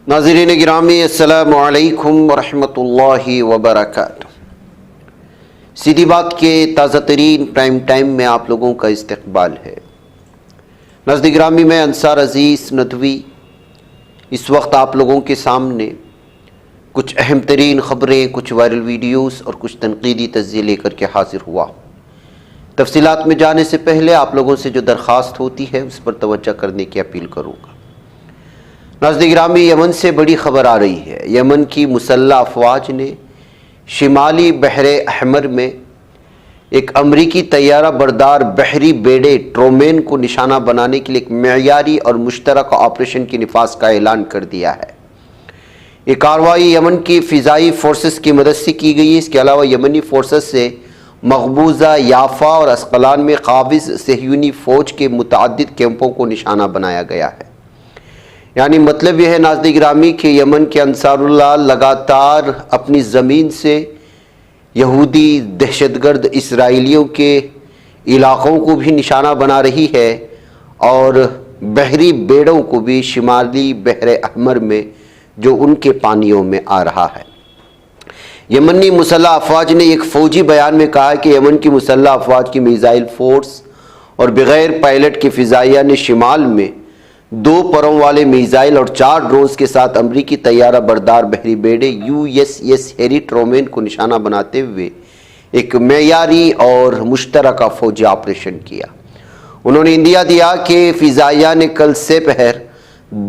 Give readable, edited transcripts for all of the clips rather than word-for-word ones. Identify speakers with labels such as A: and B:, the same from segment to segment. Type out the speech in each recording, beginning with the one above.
A: ناظرین گرامی السلام علیکم ورحمۃ اللہ وبرکاتہ۔ سیدھی بات کے تازہ ترین پرائم ٹائم میں آپ لوگوں کا استقبال ہے۔ ناظرین گرامی، میں انصار عزیز ندوی اس وقت آپ لوگوں کے سامنے کچھ اہم ترین خبریں، کچھ وائرل ویڈیوز اور کچھ تنقیدی تجزیے لے کر کے حاضر ہوا۔ تفصیلات میں جانے سے پہلے آپ لوگوں سے جو درخواست ہوتی ہے اس پر توجہ کرنے کی اپیل کروں گا۔ ناظرین گرامی، یمن سے بڑی خبر آ رہی ہے۔ یمن کی مسلح افواج نے شمالی بحر احمر میں ایک امریکی طیارہ بردار بحری بیڑے ٹرومین کو نشانہ بنانے کے لیے ایک معیاری اور مشترکہ آپریشن کے نفاذ کا اعلان کر دیا ہے۔ یہ کارروائی یمن کی فضائی فورسز کی مدد سے کی گئی ہے۔ اس کے علاوہ یمنی فورسز سے مقبوضہ یافا اور اسقلان میں قابض صہیونی فوج کے متعدد کیمپوں کو نشانہ بنایا گیا ہے۔ یعنی مطلب یہ ہے ناظرین گرامی کہ یمن کے انصار اللہ لگاتار اپنی زمین سے یہودی دہشت گرد اسرائیلیوں کے علاقوں کو بھی نشانہ بنا رہی ہے اور بحری بیڑوں کو بھی شمالی بحر احمر میں جو ان کے پانیوں میں آ رہا ہے۔ یمنی مسلح افواج نے ایک فوجی بیان میں کہا کہ یمن کی مسلح افواج کی میزائل فورس اور بغیر پائلٹ کی فضائیہ نے شمال میں 2 پروں والے میزائل اور 4 ڈرونز کے ساتھ امریکی طیارہ بردار بحری بیڑے USS ہیری ٹرومین کو نشانہ بناتے ہوئے ایک معیاری اور مشترکہ فوجی آپریشن کیا۔ انہوں نے اندیا دیا کہ فضائیہ نے کل سے پہر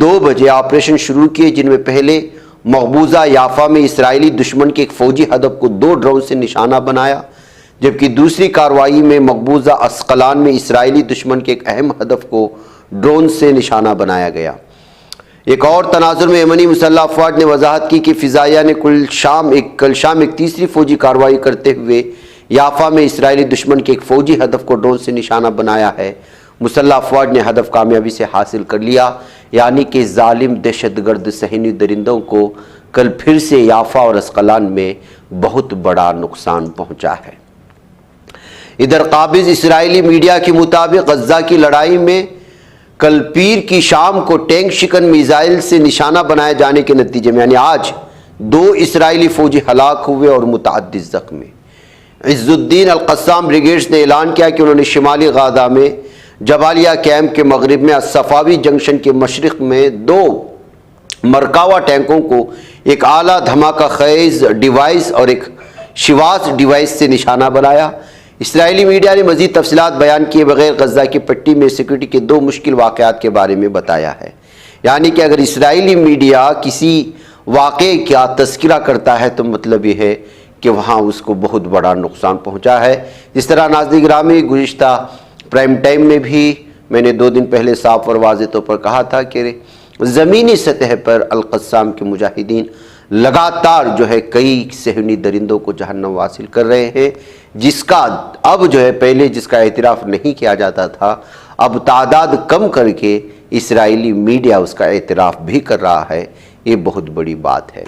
A: 2 بجے آپریشن شروع کیے، جن میں پہلے مقبوضہ یافا میں اسرائیلی دشمن کے ایک فوجی ہدف کو 2 ڈرون سے نشانہ بنایا، جبکہ دوسری کارروائی میں مقبوضہ اسقلان میں اسرائیلی دشمن کے ایک اہم ہدف کو ڈرون سے نشانہ بنایا گیا۔ ایک اور تناظر میں یمنی مسلح افواج نے وضاحت کی کہ فضائیہ نے کل شام ایک تیسری فوجی کارروائی کرتے ہوئے یافا میں اسرائیلی دشمن کے ایک فوجی ہدف کو ڈرون سے نشانہ بنایا ہے۔ مسلح افواج نے ہدف کامیابی سے حاصل کر لیا، یعنی کہ ظالم دہشت گرد صہیونی درندوں کو کل پھر سے یافا اور اسقلان میں بہت بڑا نقصان پہنچا ہے۔ ادھر قابض اسرائیلی میڈیا کے مطابق غزہ کی لڑائی میں کل پیر کی شام کو ٹینک شکن میزائل سے نشانہ بنائے جانے کے نتیجے میں یعنی آج 2 اسرائیلی فوجی ہلاک ہوئے اور متعدد زخمی۔ عز الدین القسام بریگیڈز نے اعلان کیا کہ انہوں نے شمالی غزہ میں جبالیہ کیمپ کے مغرب میں الصفاوی جنکشن کے مشرق میں 2 مرکاوا ٹینکوں کو ایک اعلیٰ دھماکہ خیز ڈیوائس اور ایک شواس ڈیوائس سے نشانہ بنایا۔ اسرائیلی میڈیا نے مزید تفصیلات بیان کیے بغیر غزہ کی پٹی میں سیکورٹی کے 2 مشکل واقعات کے بارے میں بتایا ہے۔ یعنی کہ اگر اسرائیلی میڈیا کسی واقعے کا تذکرہ کرتا ہے تو مطلب یہ ہے کہ وہاں اس کو بہت بڑا نقصان پہنچا ہے۔ جس طرح ناظرین گرامی گزشتہ پرائم ٹائم میں بھی میں نے 2 دن پہلے صاف اور واضح طور پر کہا تھا کہ زمینی سطح پر القسام کے مجاہدین لگاتار کئی صہیونی درندوں کو جہنم حاصل کر رہے ہیں، جس کا اب پہلے جس کا اعتراف نہیں کیا جاتا تھا، اب تعداد کم کر کے اسرائیلی میڈیا اس کا اعتراف بھی کر رہا ہے۔ یہ بہت بڑی بات ہے۔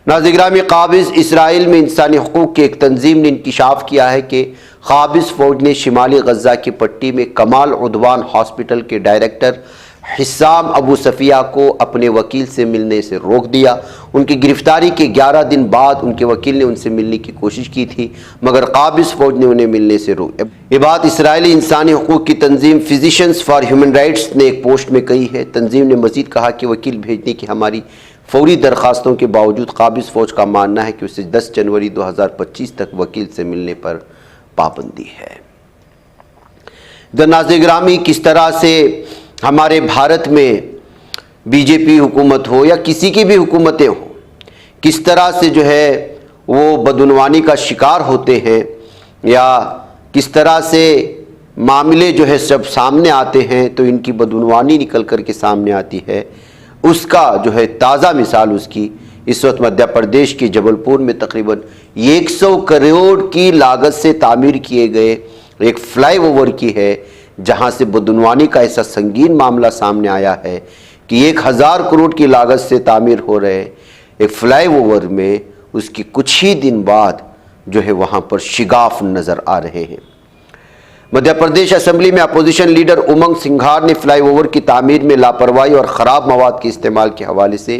A: ناظرین گرامی، قابض اسرائیل میں انسانی حقوق کی ایک تنظیم نے انکشاف کیا ہے کہ قابض فوج نے شمالی غزہ کی پٹی میں کمال عدوان ہاسپٹل کے ڈائریکٹر حسام ابو صفیہ کو اپنے وکیل سے ملنے سے روک دیا۔ ان کی گرفتاری کے 11 دن بعد ان کے وکیل نے ان سے ملنے کی کوشش کی تھی، مگر قابض فوج نے انہیں ملنے سے روک دیا۔ یہ بات اسرائیلی انسانی حقوق کی تنظیم فزیشنز فار ہیومن رائٹس نے ایک پوسٹ میں کہی ہے۔ تنظیم نے مزید کہا کہ وکیل بھیجنے کی ہماری فوری درخواستوں کے باوجود قابض فوج کا ماننا ہے کہ اسے 10 جنوری 2025 تک وکیل سے ملنے پر پابندی ہے۔ ناظرین گرامی، کس طرح سے ہمارے بھارت میں بی جے پی حکومت ہو یا کسی کی بھی حکومتیں ہوں، کس طرح سے وہ بدعنوانی کا شکار ہوتے ہیں یا کس طرح سے معاملے سب سامنے آتے ہیں تو ان کی بدعنوانی نکل کر کے سامنے آتی ہے۔ اس کا تازہ مثال اس کی اس وقت مدھیہ پردیش کے جبل پور میں تقریباً 100 کروڑ کی لاگت سے تعمیر کیے گئے ایک فلائی اوور کی ہے، جہاں سے بدعنوانی کا ایسا سنگین معاملہ سامنے آیا ہے کہ 1000 کروڑ کی لاگت سے تعمیر ہو رہے ایک فلائی اوور میں اس کی کچھ ہی دن بعد وہاں پر شگاف نظر آ رہے ہیں۔ مدھیہ پردیش اسمبلی میں اپوزیشن لیڈر امنگ سنگھار نے فلائی اوور کی تعمیر میں لاپرواہی اور خراب مواد کے استعمال کے حوالے سے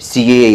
A: CAA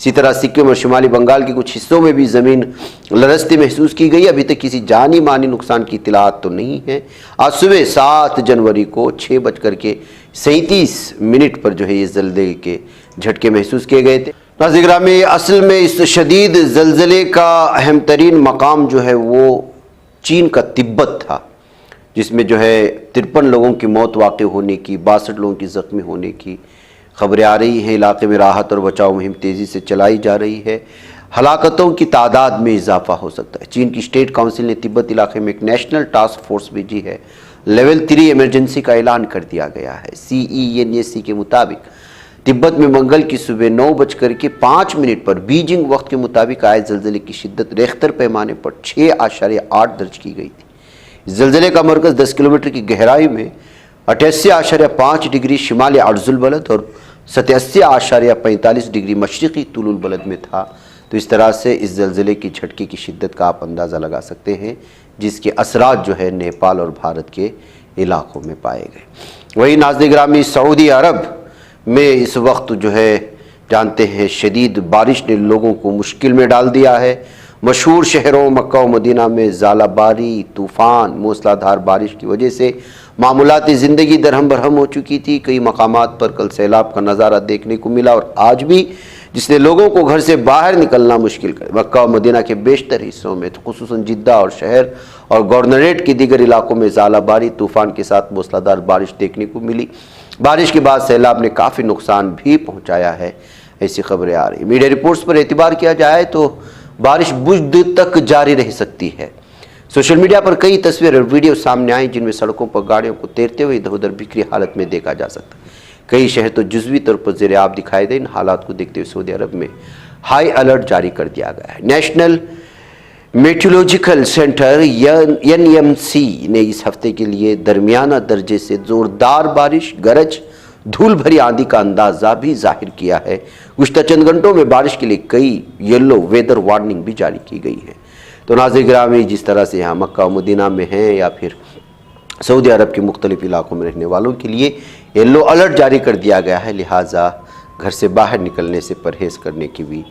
A: اسی طرح سکم اور شمالی بنگال کے کچھ حصوں میں بھی زمین لرزتی محسوس کی گئی. ابھی تک کسی جانی مانی نقصان کی اطلاعات تو نہیں ہے. آج صبح 7 جنوری کو 6:37 پر جو ہے یہ زلزلے کے جھٹکے محسوس کیے گئے تھے. ناظرین گرامی، اصل میں اس شدید زلزلے کا اہم ترین مقام جو ہے وہ چین کا تبت تھا، جس میں جو ہے 53 لوگوں کی موت واقع ہونے کی، 62 لوگوں کی زخمی ہونے کی خبریں آ رہی ہیں. علاقے میں راحت اور بچاؤ مہم تیزی سے چلائی جا رہی ہے. ہلاکتوں کی تعداد میں اضافہ ہو سکتا ہے. چین کی اسٹیٹ کونسل نے تبت علاقے میں ایک نیشنل ٹاسک فورس بھیجی ہے. لیول 3 ایمرجنسی کا اعلان کر دیا گیا ہے. CENAC کے مطابق تبت میں منگل کی صبح 9:05 پر بیجنگ وقت کے مطابق آئے زلزلے کی شدت ریختر پیمانے پر 6.8 درج کی گئی تھی. زلزلے کا مرکز 10 کلومیٹر کی گہرائی میں 88.5 ڈگری شمال عرض البلد اور 87.45 ڈگری مشرقی طول البلد میں تھا. تو اس طرح سے اس زلزلے کی جھٹکے کی شدت کا آپ اندازہ لگا سکتے ہیں، جس کے اثرات جو ہے نیپال اور بھارت کے علاقوں میں پائے گئے. وہی ناظرین گرامی، سعودی عرب میں اس وقت جو ہے جانتے ہیں شدید بارش نے لوگوں کو مشکل میں ڈال دیا ہے. مشہور شہروں مکہ و مدینہ میں ژالہ باری، طوفان، موسلا دھار بارش کی وجہ سے معمولاتی زندگی درہم برہم ہو چکی تھی. کئی مقامات پر کل سیلاب کا نظارہ دیکھنے کو ملا اور آج بھی، جس نے لوگوں کو گھر سے باہر نکلنا مشکل کر. مکہ و مدینہ کے بیشتر حصوں میں خصوصاً جدہ اور شہر اور گورنریٹ کے دیگر علاقوں میں ژالہ باری، طوفان کے ساتھ موسلا دھار بارش دیکھنے کو ملی. بارش کے بعد سیلاب نے کافی نقصان بھی پہنچایا ہے، ایسی خبریں آ رہی. میڈیا رپورٹس پر اعتبار کیا جائے تو بارش بدھ تک جاری رہ سکتی ہے. سوشل میڈیا پر کئی تصویریں اور ویڈیو سامنے آئیں جن میں سڑکوں پر گاڑیوں کو تیرتے ہوئے ادھر ادھر بکھری حالت میں دیکھا جا سکتا ہے. کئی شہر تو جزوی طور پر زیر آب دکھائی دے. ان حالات کو دیکھتے ہوئے سعودی عرب میں ہائی الرٹ جاری کر دیا گیا ہے. نیشنل میٹیورولوجیکل سینٹر NMC نے اس ہفتے کے لیے درمیانہ درجے سے زوردار بارش، گرج، دھول بھری آندھی کا اندازہ بھی ظاہر کیا ہے. گزشتہ چند گھنٹوں میں بارش کے لیے کئی یلو ویدر وارننگ بھی جاری کی گئی ہے. تو ناظرین گرامی، جس طرح سے یہاں مکہ و مدینہ میں ہیں یا پھر سعودی عرب کے مختلف علاقوں میں رہنے والوں کے لیے یلو الرٹ جاری کر دیا گیا ہے، لہٰذا گھر سے باہر نکلنے سے پرہیز کرنے کی بھی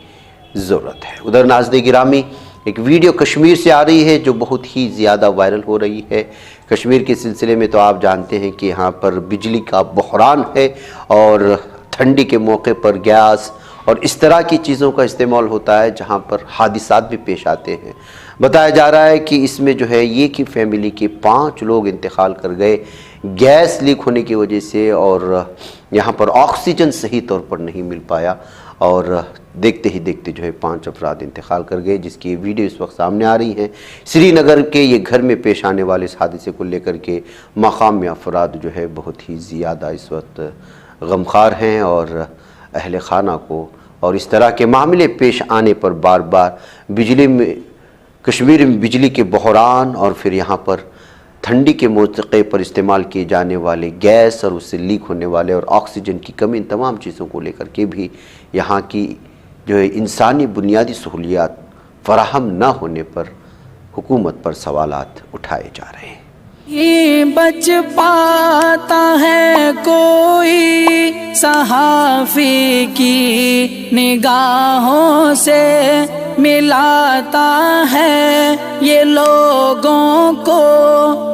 A: ضرورت ہے. ادھر ناظرین گرامی، ایک ویڈیو کشمیر سے آ رہی ہے جو بہت ہی زیادہ وائرل ہو رہی ہے. کشمیر کے سلسلے میں تو آپ جانتے ہیں کہ یہاں پر بجلی کا بحران ہے اور ٹھنڈی کے موقع پر گیس اور اس طرح کی چیزوں کا استعمال ہوتا ہے جہاں پر حادثات بھی پیش آتے ہیں. بتایا جا رہا ہے کہ اس میں جو ہے یہ کہ فیملی کے 5 لوگ انتقال کر گئے گیس لیک ہونے کی وجہ سے، اور یہاں پر آکسیجن صحیح طور پر نہیں مل پایا اور دیکھتے ہی دیکھتے جو ہے 5 افراد انتقال کر گئے، جس کی ویڈیو اس وقت سامنے آ رہی ہیں. سری نگر کے یہ گھر میں پیش آنے والے اس حادثے کو لے کر کے مقامی افراد جو ہے بہت ہی زیادہ اس وقت غمخوار ہیں اور اہل خانہ کو اور اس طرح کے معاملے پیش آنے پر بار بار کشمیر میں بجلی کے بحران اور پھر یہاں پر ٹھنڈی کے موقع پر استعمال کیے جانے والے گیس اور اس سے لیک ہونے والے اور آکسیجن کی کمی، ان تمام چیزوں کو لے کر کے بھی یہاں کی جو ہے انسانی بنیادی سہولیات فراہم نہ ہونے پر حکومت پر سوالات اٹھائے جا رہے ہیں.
B: یہ بچ پاتا ہے کوئی صحافی کی نگاہوں سے، ملاتا ہے یہ لوگوں کو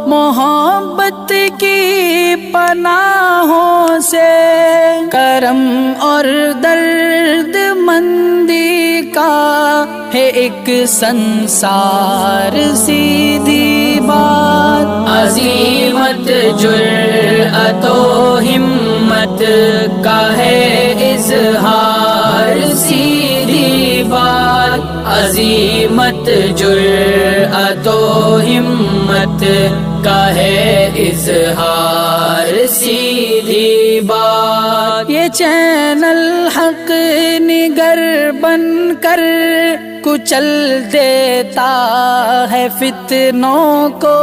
B: محبت کی پناہوں سے. کرم اور درد مندی کا ہے ایک سنسار، سیدھی بات عظیمت جرأت و ہمت کا ہے اظہار، سیدھی بات عظیمت جرأت و ہمت کا ہے اظہار، سیدھی بات. یہ چینل حق نگر بن کر کچل دیتا ہے فتنوں کو.